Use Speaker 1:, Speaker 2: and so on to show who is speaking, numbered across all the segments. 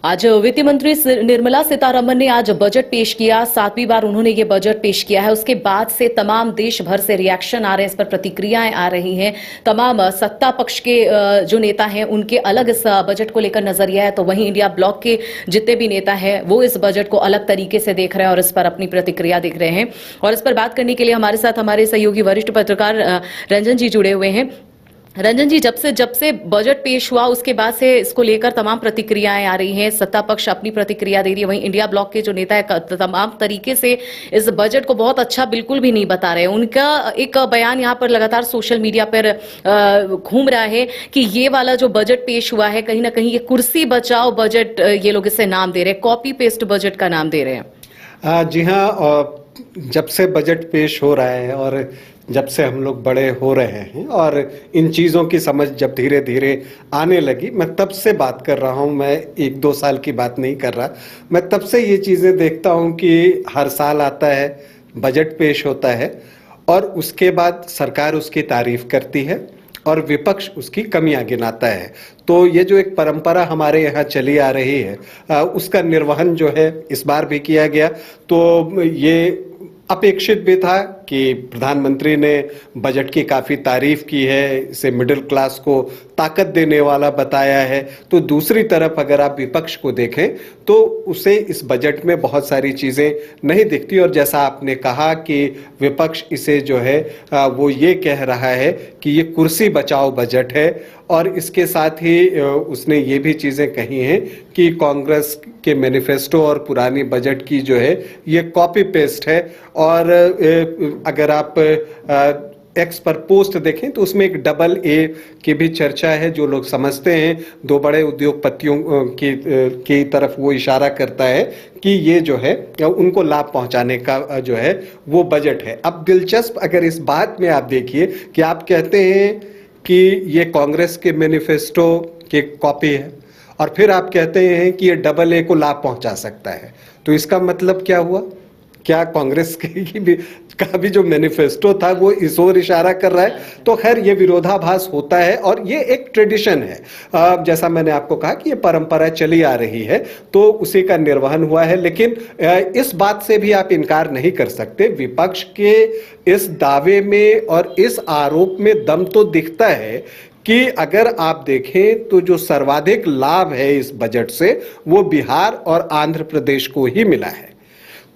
Speaker 1: आज वित्त मंत्री निर्मला सीतारमण ने आज बजट पेश किया। 7वीं बार उन्होंने ये बजट पेश किया है। उसके बाद से तमाम देश भर से रिएक्शन आ रहे हैं, इस पर प्रतिक्रियाएं आ रही हैं। तमाम सत्ता पक्ष के जो नेता हैं उनके अलग इस बजट को लेकर नजरिया है, तो वहीं इंडिया ब्लॉक के जितने भी नेता हैं वो इस बजट को अलग तरीके से देख रहे हैं और इस पर अपनी प्रतिक्रिया देख रहे हैं। और इस पर बात करने के लिए हमारे साथ हमारे सहयोगी वरिष्ठ पत्रकार रंजन जी जुड़े हुए हैं। रंजन जी, जब से बजट पेश हुआ उसके बाद से इसको लेकर तमाम प्रतिक्रियाएं आ रही हैं, सत्ता पक्ष अपनी प्रतिक्रिया दे रही है, वहीं इंडिया ब्लॉक के जो नेता है तमाम तरीके से इस बजट को बहुत अच्छा बिल्कुल भी नहीं बता रहे। उनका एक बयान यहाँ पर लगातार सोशल मीडिया पर घूम रहा है कि ये वाला जो बजट पेश हुआ है कहीं ना कहीं ये कुर्सी बचाओ बजट ये लोग इसे नाम दे रहे हैं, कॉपी पेस्ट बजट का नाम दे रहे हैं।
Speaker 2: जी हाँ, जब से बजट पेश हो रहा है और जब से हम लोग बड़े हो रहे हैं और इन चीज़ों की समझ जब धीरे धीरे आने लगी, मैं तब से बात कर रहा हूँ। मैं 1-2 साल की बात नहीं कर रहा, मैं तब से ये चीज़ें देखता हूँ कि हर साल आता है, बजट पेश होता है और उसके बाद सरकार उसकी तारीफ करती है और विपक्ष उसकी कमियां गिनाता है। तो ये जो एक परंपरा हमारे यहाँ चली आ रही है उसका निर्वहन जो है इस बार भी किया गया। तो ये अपेक्षित भी था कि प्रधानमंत्री ने बजट की काफ़ी तारीफ की है, इसे मिडिल क्लास को ताकत देने वाला बताया है। तो दूसरी तरफ अगर आप विपक्ष को देखें तो उसे इस बजट में बहुत सारी चीज़ें नहीं दिखती और जैसा आपने कहा कि विपक्ष इसे जो है वो ये कह रहा है कि ये कुर्सी बचाओ बजट है और इसके साथ ही उसने ये भी चीज़ें कही हैं कि कांग्रेस के मैनिफेस्टो और पुरानी बजट की जो है ये कॉपी पेस्ट है। और अगर आप एक्स पर पोस्ट देखें तो उसमें एक डबल ए की भी चर्चा है। जो लोग समझते हैं, दो बड़े उद्योगपतियों की तरफ वो इशारा करता है कि ये जो है उनको लाभ पहुंचाने का जो है वो बजट है। अब दिलचस्प अगर इस बात में आप देखिए कि आप कहते हैं कि ये कांग्रेस के मैनिफेस्टो की कॉपी है और फिर आप कहते हैं कि ये डबल ए को लाभ पहुंचा सकता है, तो इसका मतलब क्या हुआ? क्या कांग्रेस का भी जो मैनिफेस्टो था वो इस ओर इशारा कर रहा है? तो खैर ये विरोधाभास होता है और ये एक ट्रेडिशन है। जैसा मैंने आपको कहा कि ये परंपरा चली आ रही है तो उसी का निर्वहन हुआ है। लेकिन इस बात से भी आप इनकार नहीं कर सकते, विपक्ष के इस दावे में और इस आरोप में दम तो दिखता है कि अगर आप देखें तो जो सर्वाधिक लाभ है इस बजट से वो बिहार और आंध्र प्रदेश को ही मिला है।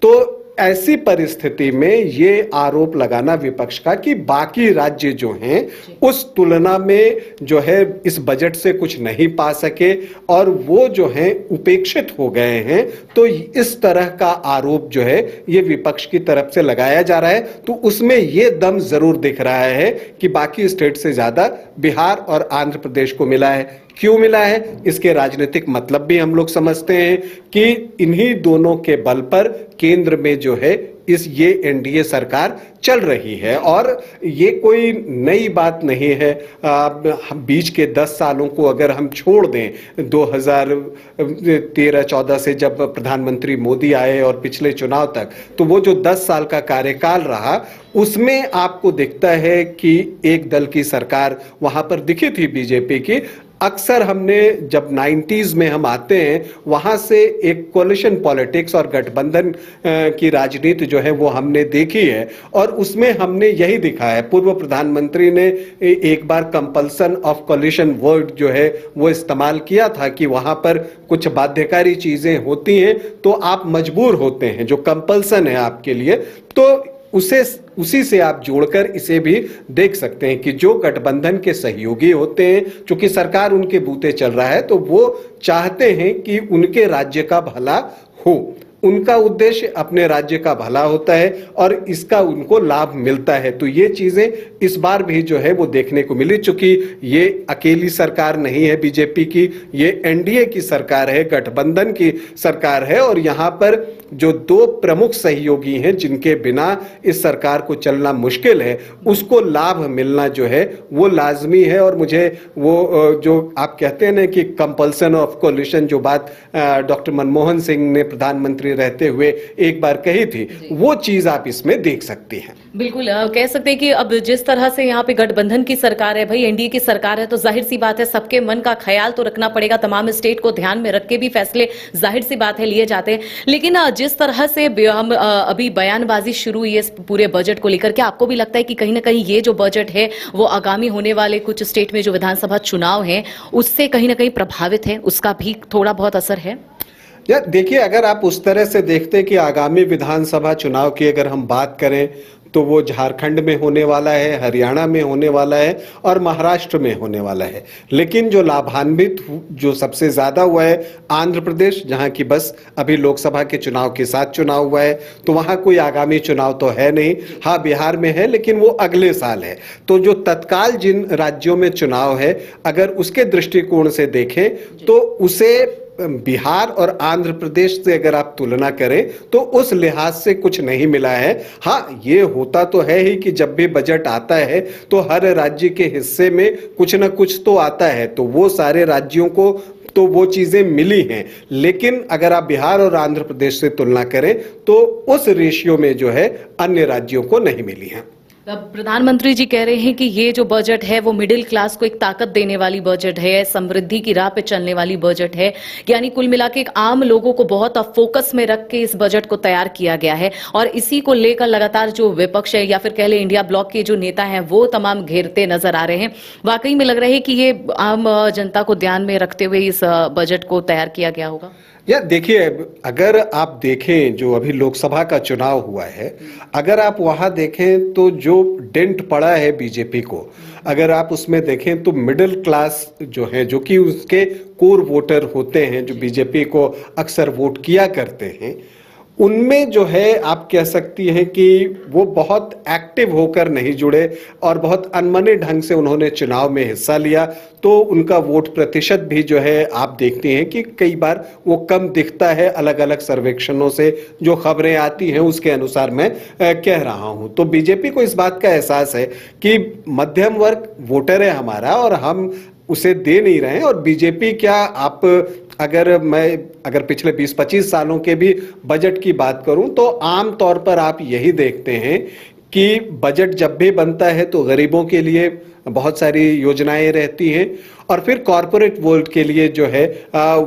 Speaker 2: तो ऐसी परिस्थिति में ये आरोप लगाना विपक्ष का कि बाकी राज्य जो हैं उस तुलना में जो है इस बजट से कुछ नहीं पा सके और वो जो हैं उपेक्षित हो गए हैं, तो इस तरह का आरोप जो है ये विपक्ष की तरफ से लगाया जा रहा है। तो उसमें ये दम जरूर दिख रहा है कि बाकी स्टेट से ज्यादा बिहार और आंध्र प्रदेश को मिला है। क्यों मिला है? इसके राजनीतिक मतलब भी हम लोग समझते हैं कि इन्हीं दोनों के बल पर केंद्र में जो है ये एनडीए सरकार चल रही है और ये कोई नई बात नहीं है। हम बीच के 10 सालों को अगर हम छोड़ दें, 2013-14 से जब प्रधानमंत्री मोदी आए और पिछले चुनाव तक, तो वो जो 10 साल का कार्यकाल रहा उसमें आपको दिखता है कि एक दल की सरकार वहां पर दिखी थी, बीजेपी की। अक्सर हमने जब 90s में हम आते हैं वहां से एक कोलिशन पॉलिटिक्स और गठबंधन की राजनीति जो है वो हमने देखी है और उसमें हमने यही दिखा है। पूर्व प्रधानमंत्री ने एक बार कंपल्सन ऑफ कोलिशन वर्ड जो है वो इस्तेमाल किया था कि वहां पर कुछ बाध्यकारी चीजें होती हैं तो आप मजबूर होते हैं, जो कंपल्सन है आपके लिए। तो उसी से आप जोड़कर इसे भी देख सकते हैं कि जो गठबंधन के सहयोगी होते हैं, चूंकि सरकार उनके बूते चल रहा है तो वो चाहते हैं कि उनके राज्य का भला हो, उनका उद्देश्य अपने राज्य का भला होता है और इसका उनको लाभ मिलता है। तो ये चीजें इस बार भी जो है वो देखने को मिली। चूंकि ये अकेली सरकार नहीं है बीजेपी की, ये एनडीए की सरकार है, गठबंधन की सरकार है और यहाँ पर जो 2 प्रमुख सहयोगी हैं जिनके बिना इस सरकार को चलना मुश्किल है, उसको लाभ मिलना जो है वो लाजमी है। और मुझे वो जो आप कहते हैं ना कि कंपल्सन ऑफ कोलिशन, जो बात डॉक्टर मनमोहन सिंह ने, प्रधानमंत्री मंत्री रहते हुए एक बार कही थी, वो चीज आप इसमें देख सकती हैं।
Speaker 1: बिल्कुल कह सकते हैं कि अब जिस तरह से यहाँ पे गठबंधन की सरकार है, भाई एनडीए की सरकार है, तो जाहिर सी बात है सबके मन का ख्याल तो रखना पड़ेगा, तमाम स्टेट को ध्यान में रख के भी फैसले जाहिर सी बात है लिए जाते हैं। लेकिन जिस तरह से हम अभी बयानबाजी शुरू हुई है इस पूरे बजट को लेकर, क्या आपको भी लगता है कि कहीं ना कहीं ये जो बजट है वो आगामी होने वाले कुछ स्टेट में जो विधानसभा चुनाव है उससे कहीं ना कहीं प्रभावित है, उसका भी थोड़ा बहुत असर है?
Speaker 2: या देखिए, अगर आप उस तरह से देखते हैं कि आगामी विधानसभा चुनाव की अगर हम बात करें तो वो झारखंड में होने वाला है, हरियाणा में होने वाला है और महाराष्ट्र में होने वाला है। लेकिन जो लाभान्वित जो सबसे ज्यादा हुआ है आंध्र प्रदेश, जहां की बस अभी लोकसभा के चुनाव के साथ चुनाव हुआ है, तो वहां कोई आगामी चुनाव तो है नहीं। हाँ, बिहार में है लेकिन वो अगले साल है। तो जो तत्काल जिन राज्यों में चुनाव है, अगर उसके दृष्टिकोण से देखें तो उसे बिहार और आंध्र प्रदेश से अगर आप तुलना करें तो उस लिहाज से कुछ नहीं मिला है। हाँ, ये होता तो है ही कि जब भी बजट आता है तो हर राज्य के हिस्से में कुछ ना कुछ तो आता है, तो वो सारे राज्यों को तो वो चीजें मिली हैं। लेकिन अगर आप बिहार और आंध्र प्रदेश से तुलना करें तो उस रेशियो में जो है अन्य राज्यों को नहीं मिली हैं।
Speaker 1: प्रधानमंत्री जी कह रहे हैं कि ये जो बजट है वो मिडिल क्लास को एक ताकत देने वाली बजट है, समृद्धि की राह पे चलने वाली बजट है, यानी कुल मिला के एक आम लोगों को बहुत फोकस में रख के इस बजट को तैयार किया गया है। और इसी को लेकर लगातार जो विपक्ष है या फिर कह ले इंडिया ब्लॉक के जो नेता हैं वो तमाम घेरते नजर आ रहे हैं। वाकई में लग रहा है कि ये आम जनता को ध्यान में रखते हुए इस बजट को तैयार किया गया होगा।
Speaker 2: या देखिए, अगर आप देखें जो अभी लोकसभा का चुनाव हुआ है, अगर आप वहां देखें तो जो डेंट पड़ा है बीजेपी को, अगर आप उसमें देखें तो मिडिल क्लास जो है, जो कि उसके कोर वोटर होते हैं, जो बीजेपी को अक्सर वोट किया करते हैं, उनमें जो है आप कह सकती हैं कि वो बहुत एक्टिव होकर नहीं जुड़े और बहुत अनमने ढंग से उन्होंने चुनाव में हिस्सा लिया। तो उनका वोट प्रतिशत भी जो है आप देखते हैं कि कई बार वो कम दिखता है। अलग अलग सर्वेक्षणों से जो खबरें आती हैं उसके अनुसार मैं कह रहा हूं। तो बीजेपी को इस बात का एहसास है कि मध्यम वर्ग वोटर है हमारा और हम उसे दे नहीं रहे हैं। और बीजेपी क्या, आप अगर पिछले 20-25 सालों के भी बजट की बात करूं तो आम तौर पर आप यही देखते हैं कि बजट जब भी बनता है तो गरीबों के लिए बहुत सारी योजनाएं रहती हैं और फिर कॉरपोरेट वर्ल्ड के लिए जो है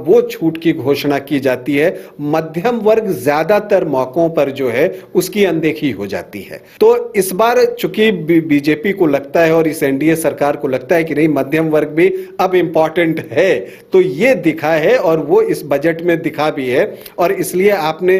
Speaker 2: वो छूट की घोषणा की जाती है। मध्यम वर्ग ज्यादातर मौकों पर जो है उसकी अनदेखी हो जाती है। तो इस बार चूंकि बीजेपी को लगता है और इस एनडीए सरकार को लगता है कि नहीं, मध्यम वर्ग भी अब इंपॉर्टेंट है, तो ये दिखा है और वो इस बजट में दिखा भी है। और इसलिए आपने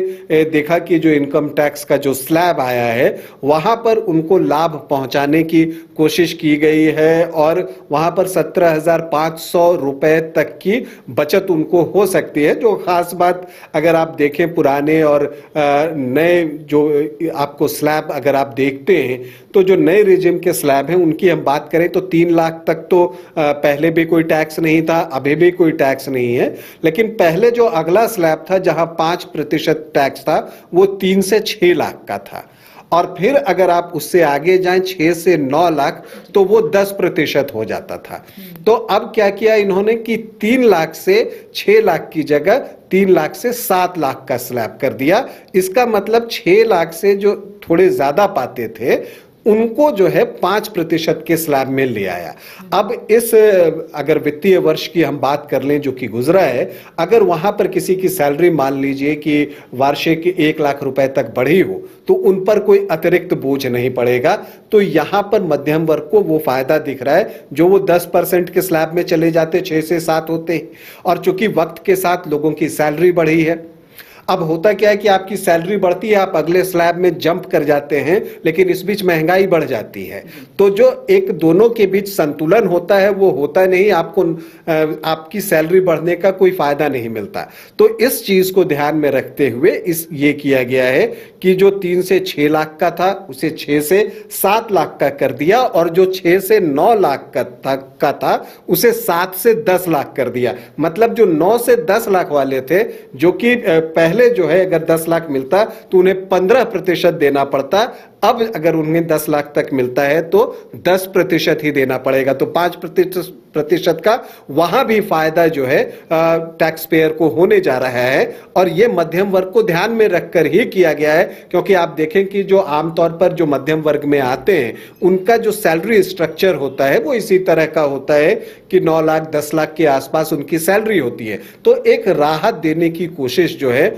Speaker 2: देखा कि जो इनकम टैक्स का जो स्लैब आया है वहां पर उनको लाभ पहुंचाने की कोशिश की गई है और वहां पर 17,500 रुपए तक की बचत उनको हो सकती है। जो खास बात अगर आप देखें पुराने और नए जो आपको स्लैब अगर आप देखते हैं तो जो नए रिजिम के स्लैब हैं उनकी हम बात करें तो 3 लाख तक तो पहले भी कोई टैक्स नहीं था, अभी भी कोई टैक्स नहीं है। लेकिन पहले जो अगला स्लैब था जहां 5% टैक्स था वो 3 से 6 लाख का था। और फिर अगर आप उससे आगे जाएं 6 से 9 लाख तो वो 10% हो जाता था। तो अब क्या किया इन्होंने कि 3 लाख से 6 लाख की जगह 3 लाख से 7 लाख का स्लैब कर दिया। इसका मतलब 6 लाख से जो थोड़े ज्यादा पाते थे उनको जो है 5% के स्लैब में ले आया। अब इस अगर वित्तीय वर्ष की हम बात कर लें जो कि गुजरा है, अगर वहां पर किसी की सैलरी मान लीजिए कि वार्षिक 1 लाख रुपए तक बढ़ी हो तो उन पर कोई अतिरिक्त बोझ नहीं पड़ेगा। तो यहां पर मध्यम वर्ग को वो फायदा दिख रहा है जो वो 10% के स्लैब में चले जाते, 6 से 7 होते। और चूंकि वक्त के साथ लोगों की सैलरी बढ़ी है, अब होता क्या है कि आपकी सैलरी बढ़ती है, आप अगले स्लैब में जंप कर जाते हैं, लेकिन इस बीच महंगाई बढ़ जाती है। तो जो एक दोनों के बीच संतुलन होता है वो होता नहीं, आपको आपकी सैलरी बढ़ने का कोई फायदा नहीं मिलता। तो इस चीज को ध्यान में रखते हुए ये किया गया है कि जो 3 से 6 लाख का था उसे 6 से 7 लाख का कर दिया और जो 6 से 9 लाख का था उसे 7 से 10 लाख कर दिया। मतलब जो 9 से 10 लाख वाले थे, जो कि पहले जो है अगर 10 लाख मिलता तो उन्हें 15% देना पड़ता, अब अगर उन्हें 10 लाख तक मिलता है तो 10% ही देना पड़ेगा, तो 5% का वहां भी फायदा जो है टैक्स पेयर को होने जा रहा है। और ये मध्यम वर्ग को ध्यान में रखकर ही किया गया है, क्योंकि आप देखें कि जो आमतौर पर जो मध्यम वर्ग में आते हैं उनका जो सैलरी स्ट्रक्चर होता है वो इसी तरह का होता है कि 9 लाख 10 लाख के आसपास उनकी सैलरी होती है। तो एक राहत देने की कोशिश जो है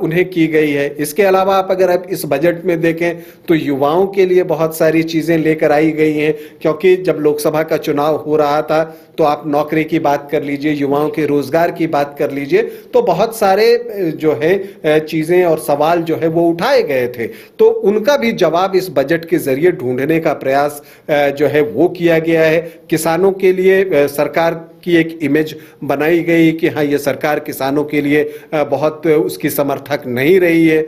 Speaker 2: उन्हें की गई है। इसके अलावा अगर आप इस बजट में देखें तो युवाओं के लिए बहुत सारी चीजें लेकर आई गई हैं, क्योंकि जब लोकसभा का चुनाव हो रहा था तो आप नौकरी की बात कर लीजिए, युवाओं के रोजगार की बात कर लीजिए, तो बहुत सारे जो है चीजें और सवाल जो है वो उठाए गए थे। तो उनका भी जवाब इस बजट के जरिए ढूंढने का प्रयास जो है वो किया गया है। किसानों के लिए सरकार की एक इमेज बनाई गई कि हाँ, ये सरकार किसानों के लिए बहुत उसकी समर्थक नहीं रही है।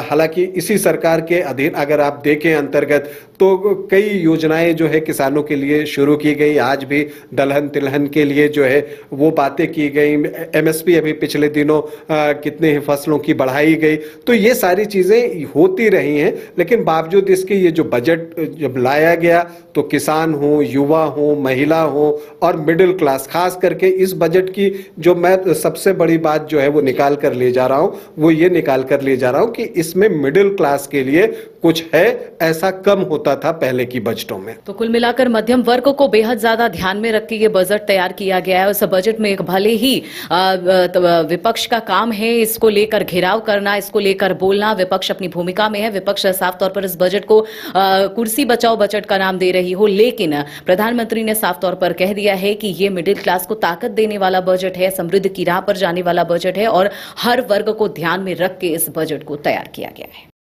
Speaker 2: हालांकि इसी सरकार के अधीन अगर आप देखें अंतर्गत तो कई योजनाएं जो है किसानों के लिए शुरू की गई। आज भी दलहन तिलहन के लिए जो है वो बातें की गई। MSP अभी पिछले दिनों कितने ही फसलों की बढ़ाई गई। तो ये सारी चीजें होती रही हैं, लेकिन बावजूद इसके ये जो बजट जब लाया गया तो किसान हो, युवा हो, महिला हो और मिडिल क्लास, खास करके इस बजट की जो मैं सबसे बड़ी बात जो है वो निकाल कर ले जा रहा हूं, वो ये निकाल कर ले जा रहा हूं कि इसमें मिडिल क्लास के लिए कुछ है, ऐसा कम होता था पहले की बजटों में।
Speaker 1: तो कुल मिलाकर मध्यम वर्ग को बेहद ज्यादा ध्यान में रख के ये बजट तैयार किया गया है। उस बजट में एक भले ही विपक्ष का काम है इसको लेकर घेराव करना, इसको लेकर बोलना, विपक्ष अपनी भूमिका में है। विपक्ष साफ तौर पर इस बजट को कुर्सी बचाओ बजट का नाम दे रही हो, लेकिन प्रधानमंत्री ने साफ तौर पर कह दिया है कि ये मिडिल क्लास को ताकत देने वाला बजट है, समृद्धि की राह पर जाने वाला बजट है और हर वर्ग को ध्यान में रख के इस बजट को तैयार किया गया है।